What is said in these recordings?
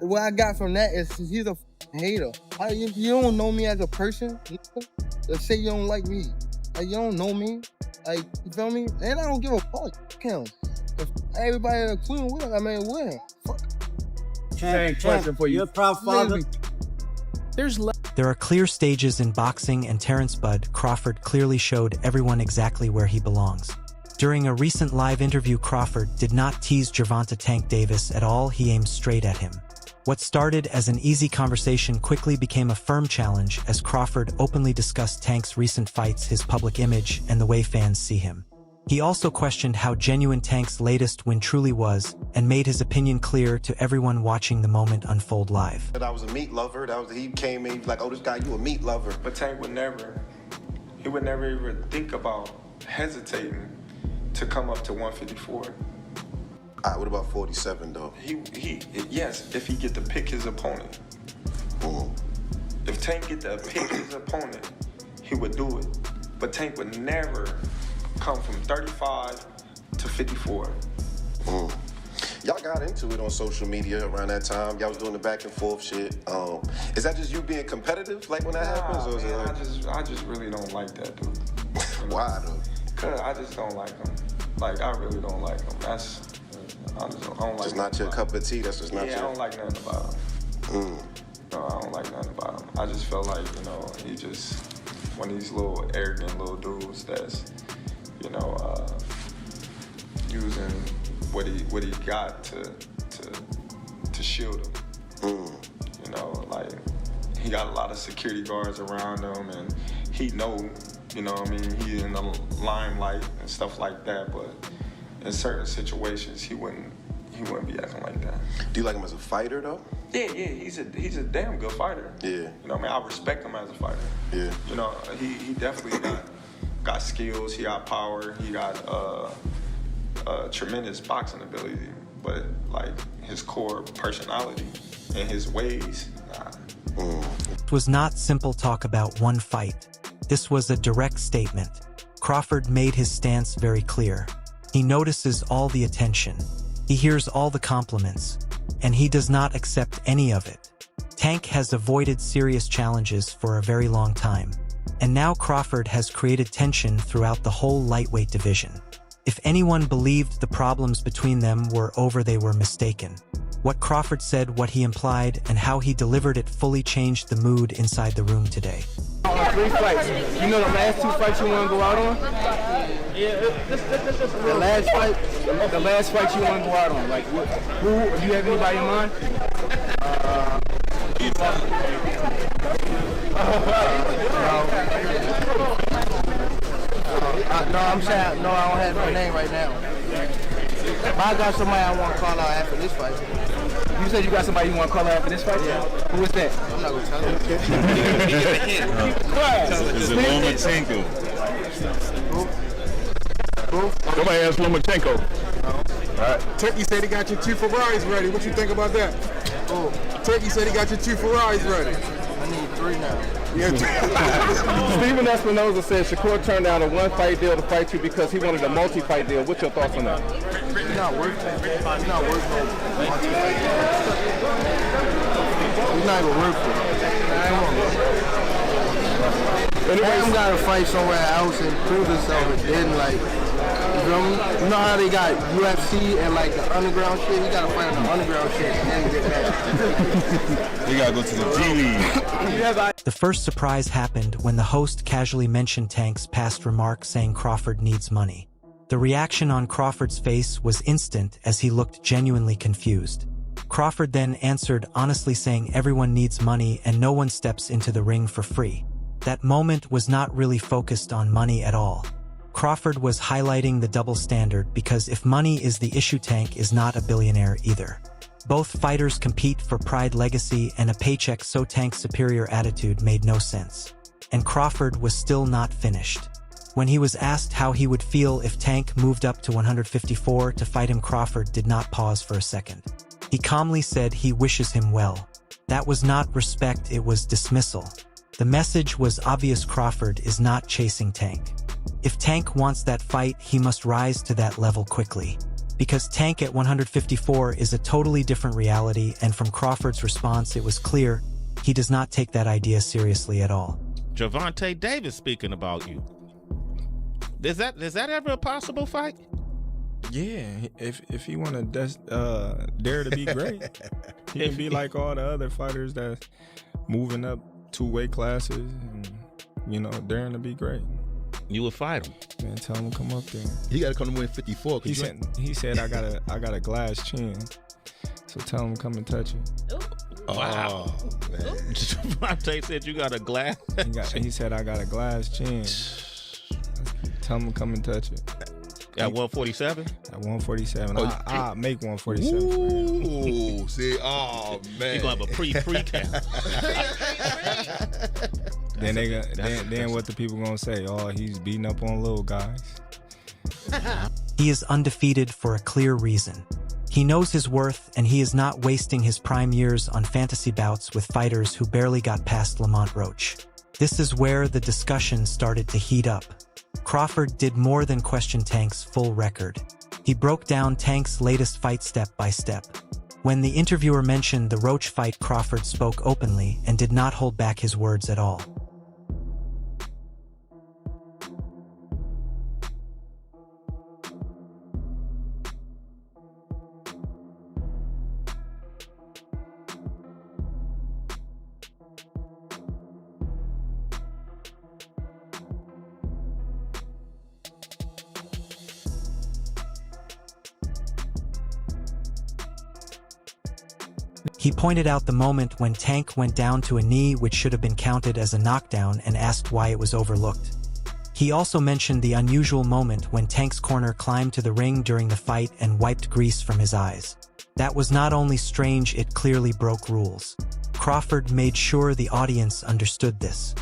What I got from that is he's a hater. You don't know me as a person. Let's say you don't like me. Like, you don't know me. Like, you feel me? And I don't give a fuck. Him. If everybody including Will, I mean, Will. Fuck. Same question for you. You're a proud father. There are clear stages in boxing, and Terence "Bud" Crawford clearly showed everyone exactly where he belongs. During a recent live interview, Crawford did not tease Gervonta "Tank" Davis at all. He aimed straight at him. What started as an easy conversation quickly became a firm challenge as Crawford openly discussed Tank's recent fights, his public image, and the way fans see him. He also questioned how genuine Tank's latest win truly was, and made his opinion clear to everyone watching the moment unfold live. I was a meat lover. He came in, he was like, oh, this guy, you a meat lover. But Tank would never even think about hesitating to come up to 154. All right, what about 47, though? Yes, if he get to pick his opponent. If Tank get to pick his opponent, he would do it. But Tank would never come from 35 to 54. Y'all got into it on social media around that time. Y'all was doing the back and forth shit. Is that just you being competitive, like when that happens, or is it like... I just really don't like that dude. You know? Why though? Cause I just don't like him. Like, I really don't like him. I don't like. Just not your cup of tea. That's just not your. Yeah, I don't like nothing about him. No, I don't like nothing about him. I just felt like, you know, he just one of these little arrogant little dudes that's, you know, using what he got to shield him. You know, like, he got a lot of security guards around him, and he know, you know what I mean, he in the limelight and stuff like that, but in certain situations he wouldn't be acting like that. Do you like him as a fighter though? Yeah, he's a damn good fighter. Yeah. You know what I mean? I respect him as a fighter. Yeah. You know, he definitely got skills, he got power, he got tremendous boxing ability, but like his core personality and his ways, It was not simple talk about one fight. This was a direct statement. Crawford made his stance very clear. He notices all the attention. He hears all the compliments, and he does not accept any of it. Tank has avoided serious challenges for a very long time, and now Crawford has created tension throughout the whole lightweight division. If anyone believed the problems between them were over, they were mistaken. What Crawford said, what he implied, and how he delivered it fully changed the mood inside the room today. 3 fights. You know the last 2 fights you want to go out on? The last fight you want to go out on. Like, who? Do you have anybody in mind? No, I'm saying, no, I don't have my name right now. But I got somebody I want to call out after this fight. You said you got somebody you want to call out after this fight? Yeah. Who is that? I'm not going to tell you. Is it Lomachenko? Who? Somebody asked Lomachenko. All right. Turkey said he got your 2 Ferraris ready. What you think about that? Oh. Turkey said he got your 2 Ferraris ready. I need 3 now. Yeah. Steven Espinoza said Shakur turned down a 1-fight deal to fight you because he wanted a multi-fight deal. What's your thoughts on that? He's not worth it. He's not worth it. He's not even worth it. Anyway, got to fight somewhere else and prove himself and then, like, you feel me? You know how they got UFC and like the underground shit? He got to fight on the underground shit and then get that. We got to go to the G League. The first surprise happened when the host casually mentioned Tank's past remark saying Crawford needs money. The reaction on Crawford's face was instant as he looked genuinely confused. Crawford then answered honestly, saying everyone needs money and no one steps into the ring for free. That moment was not really focused on money at all. Crawford was highlighting the double standard because if money is the issue, Tank is not a billionaire either. Both fighters compete for pride, legacy, and a paycheck, so Tank's superior attitude made no sense. And Crawford was still not finished. When he was asked how he would feel if Tank moved up to 154 to fight him, Crawford did not pause for a second. He calmly said he wishes him well. That was not respect, it was dismissal. The message was obvious: Crawford is not chasing Tank. If Tank wants that fight, he must rise to that level quickly. because Tank at 154 is a totally different reality, and from Crawford's response it was clear he does not take that idea seriously at all. Gervonta Davis speaking about you. Is that ever a possible fight? Yeah, if he want to dare to be great, he can be like all the other fighters that's moving up 2 weight classes and, you know, daring to be great. You would fight him. Man, tell him to come up there. He got to come to win 54. He said I got a glass chin, so tell him to come and touch it. Wow. Man. Gervonta said you got a glass. He said I got a glass chin. Tell him to come and touch it. At 147? At 147. I'll make 147 for him. Ooh, see, oh, man. You're going to have a pre-count. Then what the people going to say? Oh, he's beating up on little guys. He is undefeated for a clear reason. He knows his worth, and he is not wasting his prime years on fantasy bouts with fighters who barely got past Lamont Roach. This is where the discussion started to heat up. Crawford did more than question Tank's full record. He broke down Tank's latest fight step by step. When the interviewer mentioned the Roach fight, Crawford spoke openly and did not hold back his words at all. He pointed out the moment when Tank went down to a knee which should have been counted as a knockdown and asked why it was overlooked. He also mentioned the unusual moment when Tank's corner climbed to the ring during the fight and wiped grease from his eyes. That was not only strange, it clearly broke rules. Crawford made sure the audience understood this.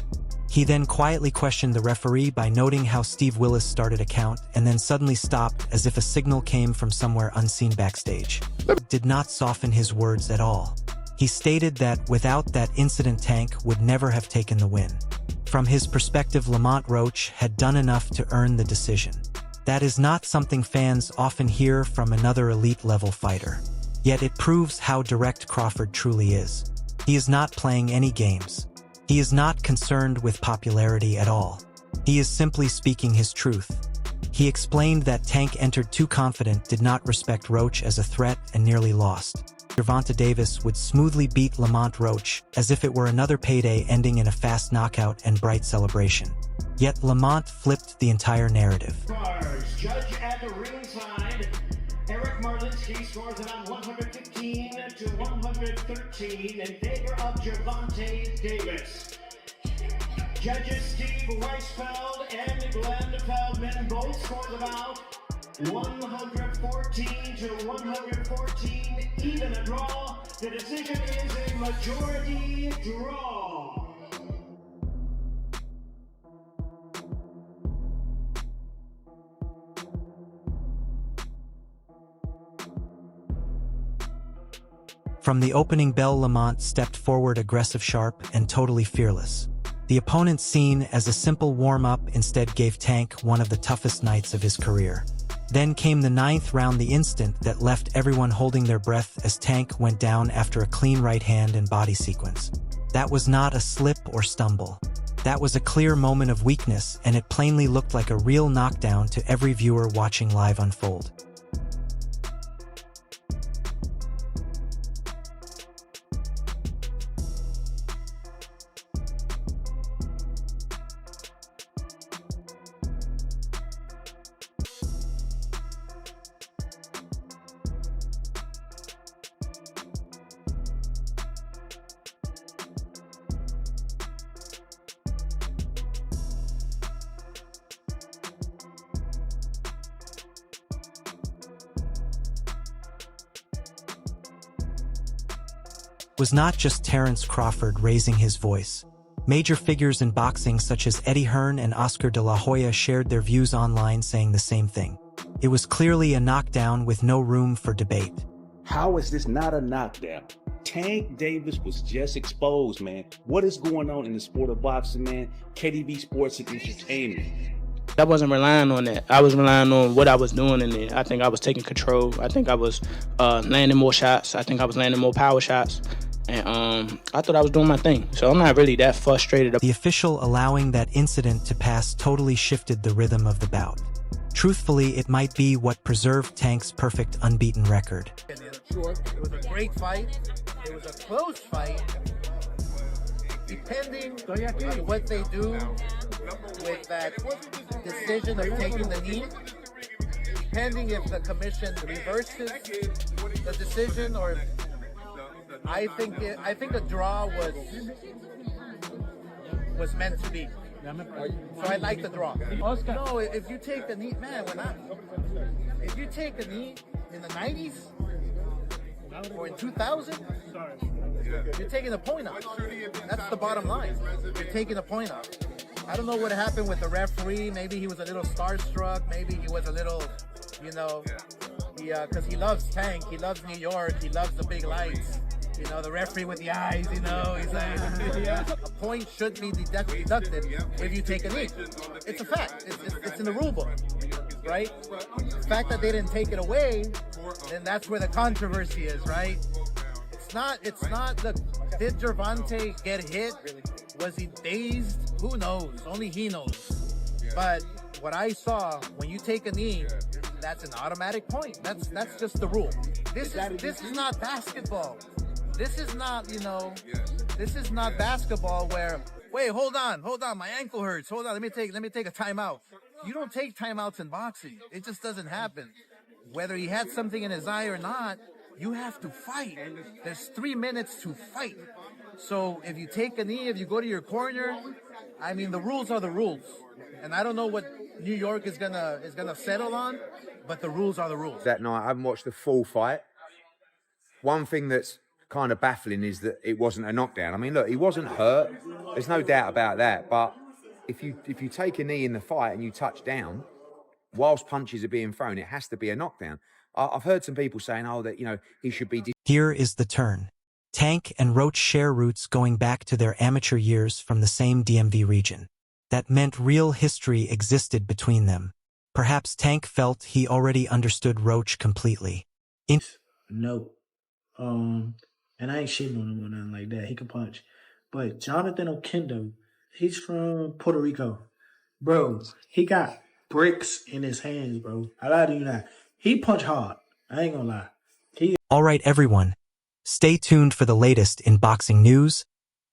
He then quietly questioned the referee by noting how Steve Willis started a count and then suddenly stopped as if a signal came from somewhere unseen backstage. Did not soften his words at all. He stated that without that incident, Tank would never have taken the win. From his perspective, Lamont Roach had done enough to earn the decision. That is not something fans often hear from another elite-level fighter. Yet it proves how direct Crawford truly is. He is not playing any games. He is not concerned with popularity at all. He is simply speaking his truth. He explained that Tank entered too confident, did not respect Roach as a threat, and nearly lost. Gervonta Davis would smoothly beat Lamont Roach as if it were another payday, ending in a fast knockout and bright celebration. Yet Lamont flipped the entire narrative. Judge at the ringside, Eric Marlinsky scores it on 115 to 113 in favor of Gervonta Davis. Judges Steve Weisfeld and Glenn Feldman both scored about 114 to 114, even a draw. The decision is a majority draw. From the opening bell, Lamont stepped forward, aggressive, sharp, and totally fearless. The opponent, seen as a simple warm-up, instead gave Tank one of the toughest nights of his career. Then came the 9th round, the instant that left everyone holding their breath as Tank went down after a clean right hand and body sequence. That was not a slip or stumble. That was a clear moment of weakness, and it plainly looked like a real knockdown to every viewer watching live unfold. Was not just Terence Crawford raising his voice. Major figures in boxing such as Eddie Hearn and Oscar de la Hoya shared their views online, saying the same thing. It was clearly a knockdown with no room for debate. How is this not a knockdown? Tank Davis was just exposed, man. What is going on in the sport of boxing, man? KDB Sports and Entertainment. I wasn't relying on that. I was relying on what I was doing in there. I think I was taking control. I think I was landing more shots. I think I was landing more power shots. And I thought I was doing my thing. So I'm not really that frustrated. The official allowing that incident to pass totally shifted the rhythm of the bout. Truthfully, it might be what preserved Tank's perfect unbeaten record. It was a great fight. It was a close fight. Depending on what they do with that decision of taking the knee, depending if the commission reverses the decision, or I think a draw was meant to be. So I like the draw. No, if you take the knee, man, if you take a knee in the 90s or in 2000, you're taking a point out. That's the bottom line. You're taking a point out. I don't know what happened with the referee. Maybe he was a little starstruck. Maybe he was a little, because he loves Tank. He loves New York. He loves the big lights. The referee with the eyes, he's like, a point should be deducted if you take a knee. It's a fact. It's in the rule book, right? The fact that they didn't take it away, then that's where the controversy is, right? It's not did Gervonta get hit? Was he dazed? Who knows? Only he knows. But what I saw, when you take a knee, that's an automatic point. That's just the rule. This is not basketball. This is not, this is not basketball where, wait, hold on, my ankle hurts. Hold on, let me take a timeout. You don't take timeouts in boxing. It just doesn't happen. Whether he had something in his eye or not, you have to fight. There's 3 minutes to fight. So if you take a knee, if you go to your corner, the rules are the rules. And I don't know what New York is gonna settle on, but the rules are the rules. That night, I haven't watched the full fight. One thing that's kind of baffling is that it wasn't a knockdown. Look, he wasn't hurt. There's no doubt about that. But if you take a knee in the fight and you touch down, whilst punches are being thrown, it has to be a knockdown. I've heard some people saying, that, he should be... Here is the turn. Tank and Roach share roots going back to their amateur years from the same DMV region. That meant real history existed between them. Perhaps Tank felt he already understood Roach completely. No. And I ain't shitting on him or nothing like that. He can punch. But Jonathan Okendo, he's from Puerto Rico. Bro, he got bricks in his hands, bro. I lie to you not. He punch hard. I ain't gonna lie. All right, everyone. Stay tuned for the latest in boxing news,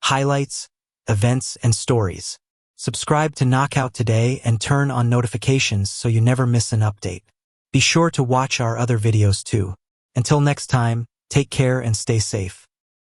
highlights, events, and stories. Subscribe to Knockout today and turn on notifications so you never miss an update. Be sure to watch our other videos too. Until next time, take care and stay safe.